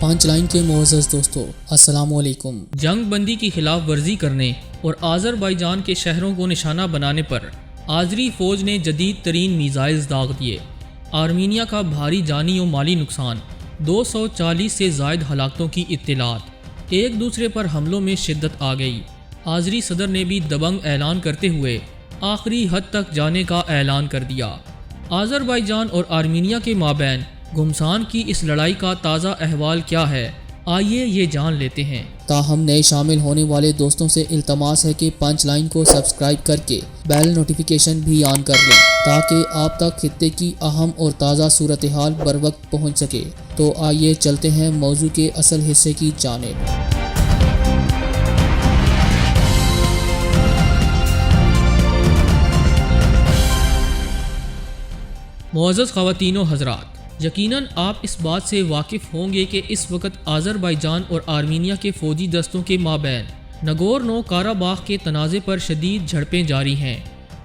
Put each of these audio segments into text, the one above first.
پانچ لائن کے معزز دوستو، السلام علیکم۔ جنگ بندی کی خلاف ورزی کرنے اور آذربائیجان کے شہروں کو نشانہ بنانے پر آذری فوج نے جدید ترین میزائلز داغ دیے۔ آرمینیا کا بھاری جانی و مالی نقصان، 240 سے زائد ہلاکتوں کی اطلاعات، ایک دوسرے پر حملوں میں شدت آ گئی۔ آذری صدر نے بھی دبنگ اعلان کرتے ہوئے آخری حد تک جانے کا اعلان کر دیا۔ آذربائیجان اور آرمینیا کے مابین گھمسان کی اس لڑائی کا تازہ احوال کیا ہے، آئیے یہ جان لیتے ہیں۔ تاہم نئے شامل ہونے والے دوستوں سے التماس ہے کہ پانچ لائن کو سبسکرائب کر کے بیل نوٹیفیکیشن بھی آن کر لیں تاکہ آپ تک خطے کی اہم اور تازہ صورتحال بر وقت پہنچ سکے۔ تو آئیے چلتے ہیں موضوع کے اصل حصے کی جانب۔ معزز خواتین و حضرات، یقیناً آپ اس بات سے واقف ہوں گے کہ اس وقت آذربائیجان اور آرمینیا کے فوجی دستوں کے مابین نگورنو کاراباخ کے تنازع پر شدید جھڑپیں جاری ہیں۔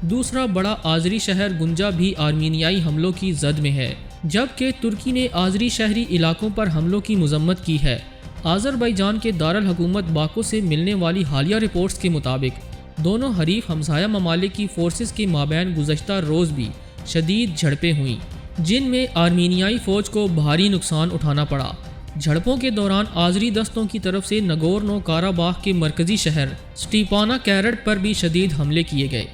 دوسرا بڑا آذری شہر گنجا بھی آرمینیائی حملوں کی زد میں ہے، جبکہ ترکی نے آذری شہری علاقوں پر حملوں کی مذمت کی ہے۔ آذربائیجان کے دارالحکومت باکو سے ملنے والی حالیہ رپورٹس کے مطابق دونوں حریف ہمسایہ ممالک کی فورسز کے مابین گزشتہ روز بھی شدید جھڑپیں ہوئیں، جن میں آرمینیائی فوج کو بھاری نقصان اٹھانا پڑا۔ جھڑپوں کے دوران آذری دستوں کی طرف سے نگورنو کاراباخ کے مرکزی شہر سٹیپانا کیرٹ پر بھی شدید حملے کیے گئے،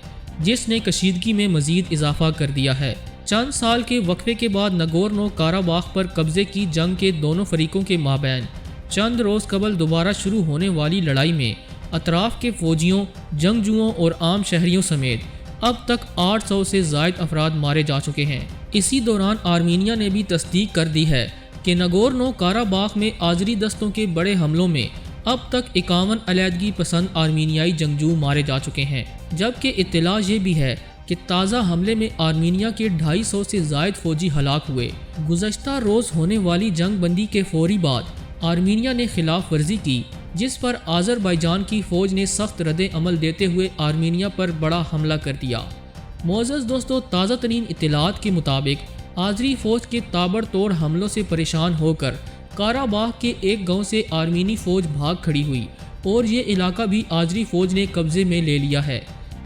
جس نے کشیدگی میں مزید اضافہ کر دیا ہے۔ چند سال کے وقفے کے بعد نگورنو کاراباخ پر قبضے کی جنگ کے دونوں فریقوں کے مابین چند روز قبل دوبارہ شروع ہونے والی لڑائی میں اطراف کے فوجیوں، جنگجوؤں اور عام شہریوں سمیت اب تک 800 سے زائد افراد مارے جا چکے ہیں۔ اسی دوران آرمینیا نے بھی تصدیق کر دی ہے کہ نگورنو کاراباخ میں آذری دستوں کے بڑے حملوں میں اب تک 51 علیحدگی پسند آرمینیائی جنگجو مارے جا چکے ہیں، جبکہ اطلاع یہ بھی ہے کہ تازہ حملے میں آرمینیا کے 250 سے زائد فوجی ہلاک ہوئے۔ گزشتہ روز ہونے والی جنگ بندی کے فوری بعد آرمینیا نے خلاف ورزی کی، جس پر آذربائیجان کی فوج نے سخت رد عمل دیتے ہوئے آرمینیا پر بڑا حملہ کر دیا۔ معزز دوستو، تازہ ترین اطلاعات کے مطابق آذری فوج کے تابڑ توڑ حملوں سے پریشان ہو کر کاراباخ کے ایک گاؤں سے آرمینی فوج بھاگ کھڑی ہوئی اور یہ علاقہ بھی آذری فوج نے قبضے میں لے لیا ہے۔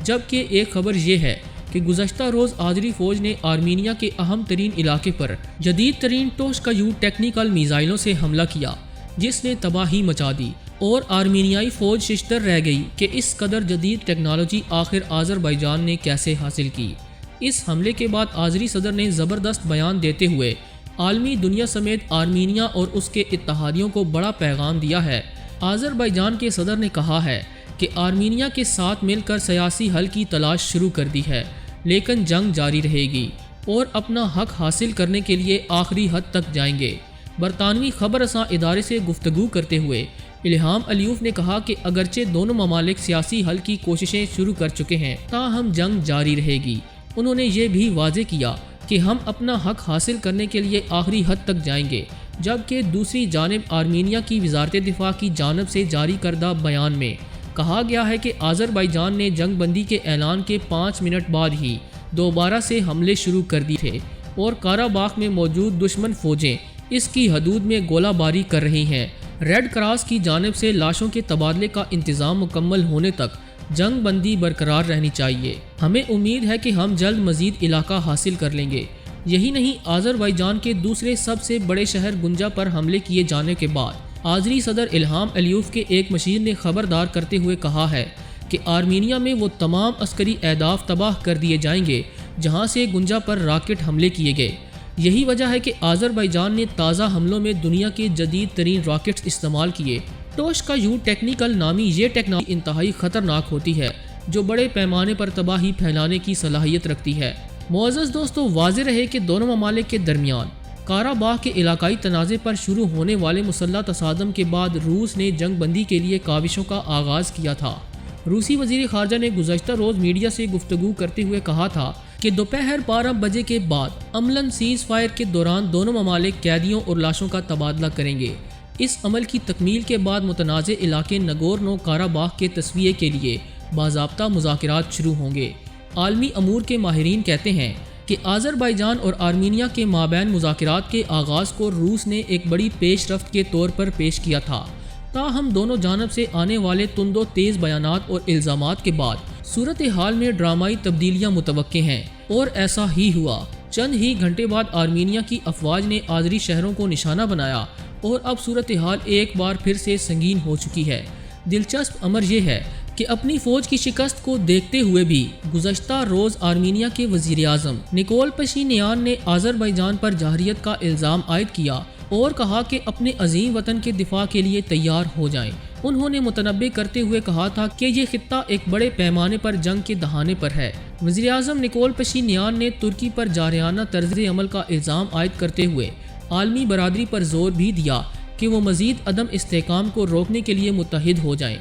جبکہ ایک خبر یہ ہے کہ گزشتہ روز آذری فوج نے آرمینیا کے اہم ترین علاقے پر جدید ترین ٹوشکایو ٹیکنیکل میزائلوں سے حملہ کیا، جس نے تباہی مچا دی اور آرمینیائی فوج ششدر رہ گئی کہ اس قدر جدید ٹیکنالوجی آخر آذربائیجان نے کیسے حاصل کی۔ اس حملے کے بعد آذری صدر نے زبردست بیان دیتے ہوئے عالمی دنیا سمیت آرمینیا اور اس کے اتحادیوں کو بڑا پیغام دیا ہے۔ آذربائیجان کے صدر نے کہا ہے کہ آرمینیا کے ساتھ مل کر سیاسی حل کی تلاش شروع کر دی ہے، لیکن جنگ جاری رہے گی اور اپنا حق حاصل کرنے کے لیے آخری حد تک جائیں گے۔ برطانوی خبر رساں ادارے سے گفتگو کرتے ہوئے الہام علیوف نے کہا کہ اگرچہ دونوں ممالک سیاسی حل کی کوششیں شروع کر چکے ہیں، تاہم جنگ جاری رہے گی۔ انہوں نے یہ بھی واضح کیا کہ ہم اپنا حق حاصل کرنے کے لیے آخری حد تک جائیں گے، جبکہ دوسری جانب آرمینیا کی وزارت دفاع کی جانب سے جاری کردہ بیان میں کہا گیا ہے کہ آذربائیجان نے جنگ بندی کے اعلان کے 5 منٹ بعد ہی دوبارہ سے حملے شروع کر دیے تھے اور کاراباخ میں موجود دشمن فوجیں اس کی حدود میں گولہ باری کر رہی ہیں۔ ریڈ کراس کی جانب سے لاشوں کے تبادلے کا انتظام مکمل ہونے تک جنگ بندی برقرار رہنی چاہیے۔ ہمیں امید ہے کہ ہم جلد مزید علاقہ حاصل کر لیں گے۔ یہی نہیں، آذربائیجان کے دوسرے سب سے بڑے شہر گنجا پر حملے کیے جانے کے بعد آذری صدر الہام علیوف کے ایک مشیر نے خبردار کرتے ہوئے کہا ہے کہ آرمینیا میں وہ تمام عسکری اہداف تباہ کر دیے جائیں گے جہاں سے گنجا پر راکٹ حملے کیے گئے۔ یہی وجہ ہے کہ آذربائیجان نے تازہ حملوں میں دنیا کے جدید ترین راکٹس استعمال کیے۔ ٹوشکایو ٹیکنیکل نامی یہ ٹیکنالوجی انتہائی خطرناک ہوتی ہے، جو بڑے پیمانے پر تباہی پھیلانے کی صلاحیت رکھتی ہے۔ معزز دوستو، واضح رہے کہ دونوں ممالک کے درمیان کاراباخ کے علاقائی تنازع پر شروع ہونے والے مسلح تصادم کے بعد روس نے جنگ بندی کے لیے کاوشوں کا آغاز کیا تھا۔ روسی وزیر خارجہ نے گزشتہ روز میڈیا سے گفتگو کرتے ہوئے کہا تھا کہ دوپہر 12 بجے کے بعد عملاً سیز فائر کے دوران دونوں ممالک قیدیوں اور لاشوں کا تبادلہ کریں گے۔ اس عمل کی تکمیل کے بعد متنازع علاقے نگورنو کاراباخ کے تسویے کے لیے باضابطہ مذاکرات شروع ہوں گے۔ عالمی امور کے ماہرین کہتے ہیں کہ آذربائیجان اور آرمینیا کے مابین مذاکرات کے آغاز کو روس نے ایک بڑی پیش رفت کے طور پر پیش کیا تھا، تاہم دونوں جانب سے آنے والے تند و تیز بیانات اور الزامات کے بعد صورتحال میں ڈرامائی تبدیلیاں متوقع ہیں، اور ایسا ہی ہوا۔ چند ہی گھنٹے بعد آرمینیا کی افواج نے آذری شہروں کو نشانہ بنایا اور اب صورتحال ایک بار پھر سے سنگین ہو چکی ہے۔ دلچسپ امر یہ ہے کہ اپنی فوج کی شکست کو دیکھتے ہوئے بھی گزشتہ روز آرمینیا کے وزیر اعظم نکول پشینیان نے آذربائیجان پر جارحیت کا الزام عائد کیا اور کہا کہ اپنے عظیم وطن کے دفاع کے لیے تیار ہو جائیں۔ انہوں نے متنبع کرتے ہوئے کہا تھا کہ یہ خطہ ایک بڑے پیمانے پر جنگ کے دہانے پر ہے۔ وزیر اعظم نکول پشینیان نے ترکی پر جارحانہ طرز عمل کا الزام عائد کرتے ہوئے عالمی برادری پر زور بھی دیا کہ وہ مزید عدم استحکام کو روکنے کے لیے متحد ہو جائیں۔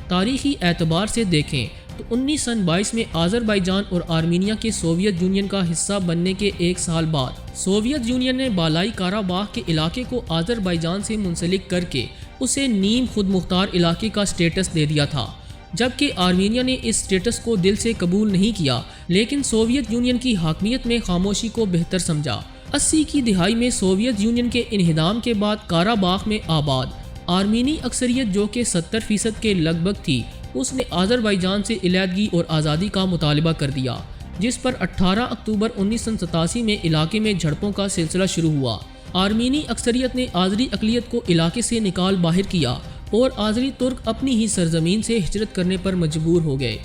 تاریخی اعتبار سے دیکھیں تو 1922 میں آذربائیجان اور آرمینیا کے سوویت یونین کا حصہ بننے کے ایک سال بعد سوویت یونین نے بالائی کاراباخ کے علاقے کو آذربائیجان سے منسلک کر کے اسے نیم خود مختار علاقے کا سٹیٹس دے دیا تھا، جبکہ آرمینیا نے اس سٹیٹس کو دل سے قبول نہیں کیا، لیکن سوویت یونین کی حاکمیت میں خاموشی کو بہتر سمجھا۔ 80 کی دہائی میں سوویت یونین کے انہدام کے بعد کاراباخ میں آباد آرمینی اکثریت جو کہ 70% کے لگ بھگ تھی، اس نے آذربائیجان سے علیحدگی اور آزادی کا مطالبہ کر دیا، جس پر 18 اکتوبر 1987 میں علاقے میں جھڑپوں کا سلسلہ شروع ہوا۔ آرمینی اکثریت نے آذری اقلیت کو علاقے سے نکال باہر کیا اور آذری ترک اپنی ہی سرزمین سے ہجرت کرنے پر مجبور ہو گئے۔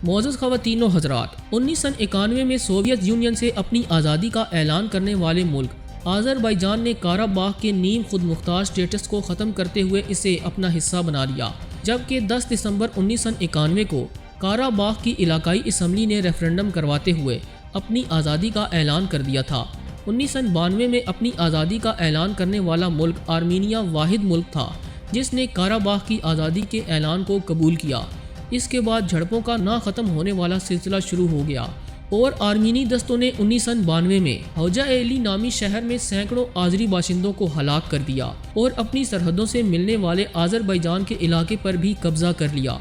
معزز خواتین و حضرات، 1991 میں سوویت یونین سے اپنی آزادی کا اعلان کرنے والے ملک آذربائیجان نے کاراباخ کے نیم خود مختار سٹیٹس کو ختم کرتے ہوئے اسے اپنا حصہ بنا لیا، جبکہ 10 دسمبر 1991 کو کاراباخ کی علاقائی اسمبلی نے ریفرنڈم کرواتے ہوئے اپنی آزادی کا اعلان کر دیا تھا۔ 1992 میں اپنی آزادی کا اعلان کرنے والا ملک آرمینیا واحد ملک تھا جس نے کاراباخ کی آزادی کے اعلان کو قبول کیا۔ اس کے بعد جھڑپوں کا نہ ختم ہونے والا سلسلہ شروع ہو گیا اور آرمینی دستوں نے 1992 میں ہوجہ ایلی نامی شہر میں سینکڑوں آذری باشندوں کو ہلاک کر دیا اور اپنی سرحدوں سے ملنے والے آذربائیجان کے علاقے پر بھی قبضہ کر لیا۔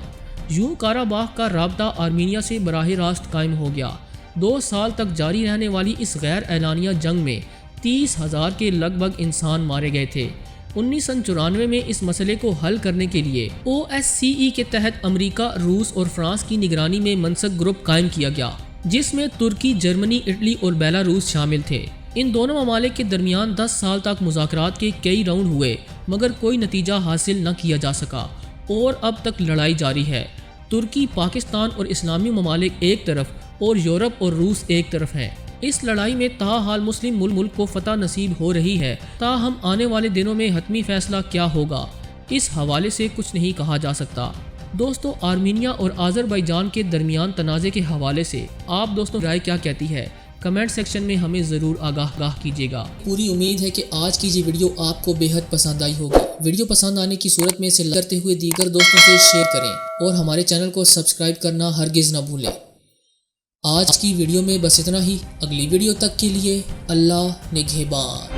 یوں کاراباخ کا رابطہ آرمینیا سے براہ راست قائم ہو گیا۔ 2 سال تک جاری رہنے والی اس غیر اعلانیہ جنگ میں 30,000 کے لگ بھگ انسان مارے گئے تھے۔ 1994 میں اس مسئلے کو حل کرنے کے لیے OSCE کے تحت امریکہ، روس اور فرانس کی نگرانی میں منسق گروپ قائم کیا گیا، جس میں ترکی، جرمنی، اٹلی اور بیلاروس شامل تھے۔ ان دونوں ممالک کے درمیان 10 سال تک مذاکرات کے کئی راؤنڈ ہوئے مگر کوئی نتیجہ حاصل نہ کیا جا سکا اور اب تک لڑائی جاری ہے۔ ترکی، پاکستان اور اسلامی ممالک ایک طرف اور یورپ اور روس ایک طرف ہیں۔ اس لڑائی میں تاحال مسلم ملک کو فتح نصیب ہو رہی ہے، تاہم آنے والے دنوں میں حتمی فیصلہ کیا ہوگا اس حوالے سے کچھ نہیں کہا جا سکتا۔ دوستو، آرمینیا اور آذربائیجان کے درمیان تنازع کے حوالے سے آپ دوستوں رائے کیا کہتی ہے؟ کمنٹ سیکشن میں ہمیں ضرور آگاہ کیجیے گا۔ پوری امید ہے کہ آج کی یہ ویڈیو آپ کو بے حد پسند آئی ہوگی۔ ویڈیو پسند آنے کی صورت میں اسے لائک کرتے ہوئے دیگر دوستوں سے شیئر کریں اور ہمارے چینل کو سبسکرائب کرنا ہرگز نہ بھولیں۔ آج کی ویڈیو میں بس اتنا ہی۔ اگلی ویڈیو تک کے لیے اللہ نگہبان۔